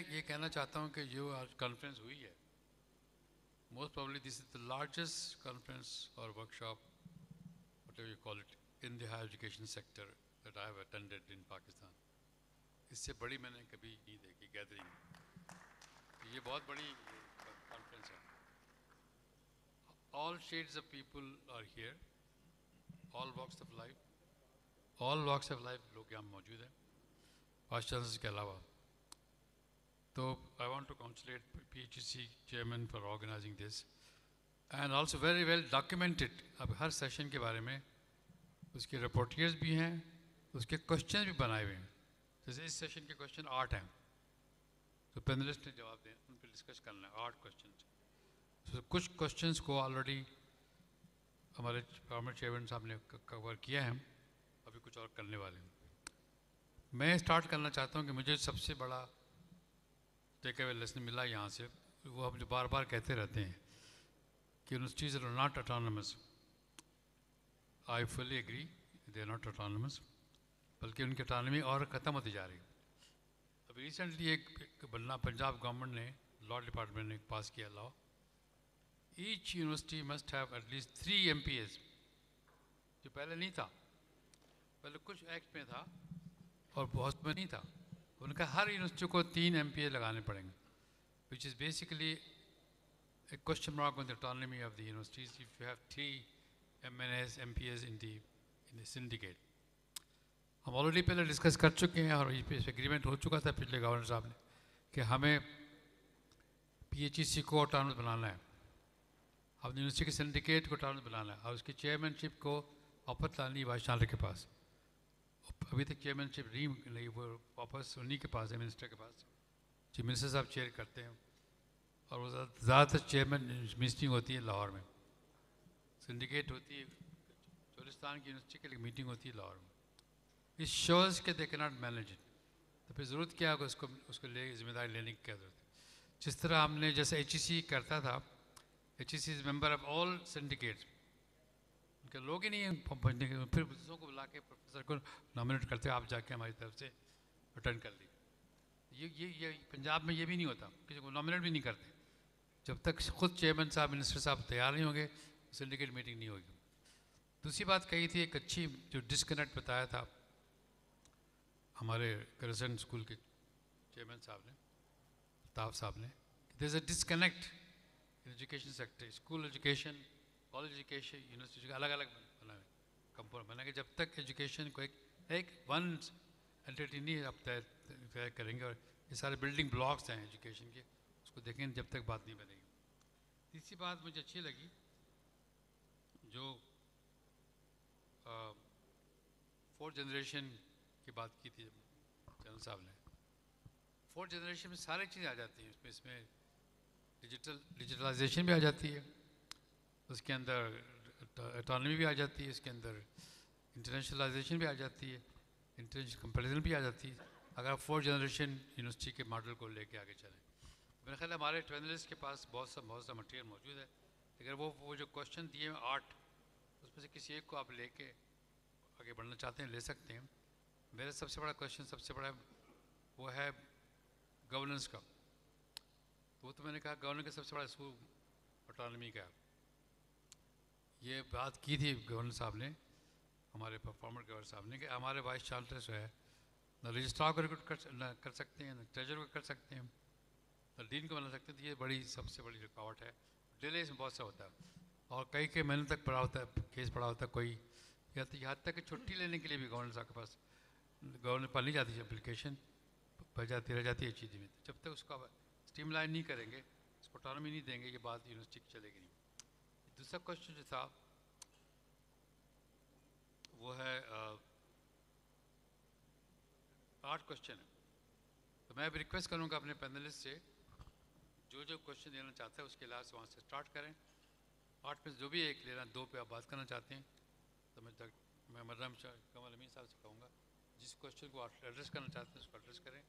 ये कहना चाहता हूँ कि जो आज कॉन्फ्रेंस हुई है, most probably this is the largest conference or workshop, whatever you call it, in the higher education sector that I have attended in Pakistan. इससे बड़ी मैंने कभी नहीं देखी गैदरिंग। ये बहुत बड़ी कॉन्फ्रेंस है। All shades of people are here, all walks of life, लोग यहाँ मौजूद हैं, वाइस चांसलर के अलावा। तो I want to congratulate PHEC chairman for organizing this and also very well documented। अब हर सेशन के बारे में उसके रिपोर्टर्स भी हैं, उसके क्वेश्चन भी बनाए हुए हैं। जैसे इस सेशन के क्वेश्चन 8 हैं, तो पैनलिस्ट ने जवाब दें, उन पर डिस्कस करना है 8 क्वेश्चन। तो कुछ क्वेश्चंस को ऑलरेडी हमारे फॉर्मर चेयरमैन साहब ने कवर किया है, अभी कुछ और करने वाले हैं। मैं स्टार्ट करना चाहता हूँ कि मुझे सबसे बड़ा टेक अवे लेसन मिला यहाँ से, वो हम जो बार बार कहते रहते हैं कि universities are not autonomous. I fully agree, they are not autonomous, बल्कि उनकी ऑटोनमी और ख़त्म होती जा रही है। अभी रिसेंटली एक बनना पंजाब गवर्नमेंट ने लॉ डिपार्टमेंट ने पास किया law, each university must have at least 3 MPAs, जो पहले नहीं था। पहले कुछ एक्ट में था और बहुत में नहीं था। उनका हर यूनिवर्सिटी को 3 MPA लगाने पड़ेंगे, which is basically a question mark on the autonomy of the universities if you have 3 MPAs in the syndicate। हम ऑलरेडी पहले डिस्कस कर चुके हैं और इस पर एग्रीमेंट हो चुका था पिछले गवर्नर साहब ने कि हमें PHEC को ऑटोनमस बनाना है, अब यूनिवर्सिटी के सिंडिकेट को ऑटोनमस बनाना है और उसकी चेयरमैनशिप को वापस लानी वाइस चांसलर के पास। अभी तक चेयरमैनशिप नहीं, वो वापस उन्हीं के पास है, मिनिस्टर के पास। चीफ मिनिस्टर साहब चेयर करते हैं और वो ज़्यादातर चेयरमैन मीटिंग होती है लाहौर में, सिंडिकेट होती है चोलिस्तान की यूनिवर्सिटी के लिए मीटिंग होती है लाहौर में। इस शोज़ के दे के नॉट मैनेज इट, तो फिर ज़रूरत क्या होगा उसको जिम्मेदारी लेने की क्या ज़रूरत है। जिस तरह हमने जैसे HEC करता था, HEC is member of all syndicates, उनके लोग ही नहीं हैं पहुँचने के, फिर दूसरों को बुला के प्रोफेसर को नॉमिनेट करते हैं, आप जाके हमारी तरफ से अटेंड कर लीजिए। ये पंजाब में ये भी नहीं होता, किसी को नॉमिनेट भी नहीं करते जब तक खुद चेयरमैन साहब मिनिस्टर साहब तैयार नहीं होंगे, सिंडिकेट मीटिंग नहीं होगी। दूसरी बात कही थी, एक अच्छी जो डिस्कनेक्ट बताया था हमारे क्रिसेंट स्कूल के चेयरमैन साहब ने, ताफ साहब ने, there is a disconnect in education sector, school education, college education, university का अलग अलग कंपोनेंट बना के जब तक एजुकेशन को एक वन एंटिटी नहीं अब तय करेंगे, और ये सारे बिल्डिंग ब्लॉक्स हैं एजुकेशन के, उसको देखेंगे जब तक बात नहीं बनेगी। तीसरी बात मुझे अच्छी लगी जो 4th जनरेशन की बात की थी जनरल साहब ने। 4th जनरेशन में सारी चीज़ें आ जाती हैं, इसमें डिजिटलाइजेशन भी आ जाती है, उसके अंदर ऑटोनॉमी भी आ जाती है, इसके अंदर इंटरनेशनलाइजेशन भी आ जाती है, इंटरनेशनल कंपैरिजन भी आ जाती है, अगर आप 4th जनरेशन यूनिवर्सिटी के मॉडल को लेके आगे चलें। मेरा ख्याल है हमारे पैनलिस्ट के पास बहुत सा मटेरियल मौजूद है, अगर वो जो क्वेश्चन दिए हैं 8, उसमें से किसी एक को आप लेके आगे बढ़ना चाहते हैं ले सकते हैं। मेरा सबसे बड़ा क्वेश्चन वो है गवर्नेंस का, तो वो तो मैंने कहा गवर्नर का सबसे बड़ा इशू ऑटोनॉमी का। ये बात की थी गवर्नर साहब ने, हमारे फॉर्मर गवर्नर साहब ने, कि हमारे वाइस चांसलर जो है न रजिस्ट्रार को रिक्रूट कर सकते हैं, न ट्रेजर को कर सकते हैं, न डीन को बना सकते हैं। तो ये सबसे बड़ी रुकावट है, डिले इसमें बहुत सा होता है और कई महीने तक पड़ा होता है, केस पड़ा होता है, कोई यहाँ तक कि छुट्टी लेने के लिए भी गवर्नर साहब के पास गवर्नर पर नहीं जाती एप्लीकेशन, रह जाती है चीज़ में। जब तक उसका स्ट्रीमलाइन नहीं करेंगे, उसको ऑटोनॉमी नहीं देंगे, ये बात यूनिवर्सिटी की चलेगी नहीं। दूसरा क्वेश्चन जो था वो है 8 क्वेश्चन है, तो मैं भी रिक्वेस्ट करूँगा अपने पैनलिस्ट से जो क्वेश्चन देना चाहता है उसके अलावा वहाँ से स्टार्ट करें। 8 में से जो भी एक लेना, 2 पे आप बात करना चाहते हैं तो मैं मर्रम कमल अमीन साहब से कहूँगा जिस क्वेश्चन को आप एड्रेस करना चाहते हैं उसको एड्रेस करें।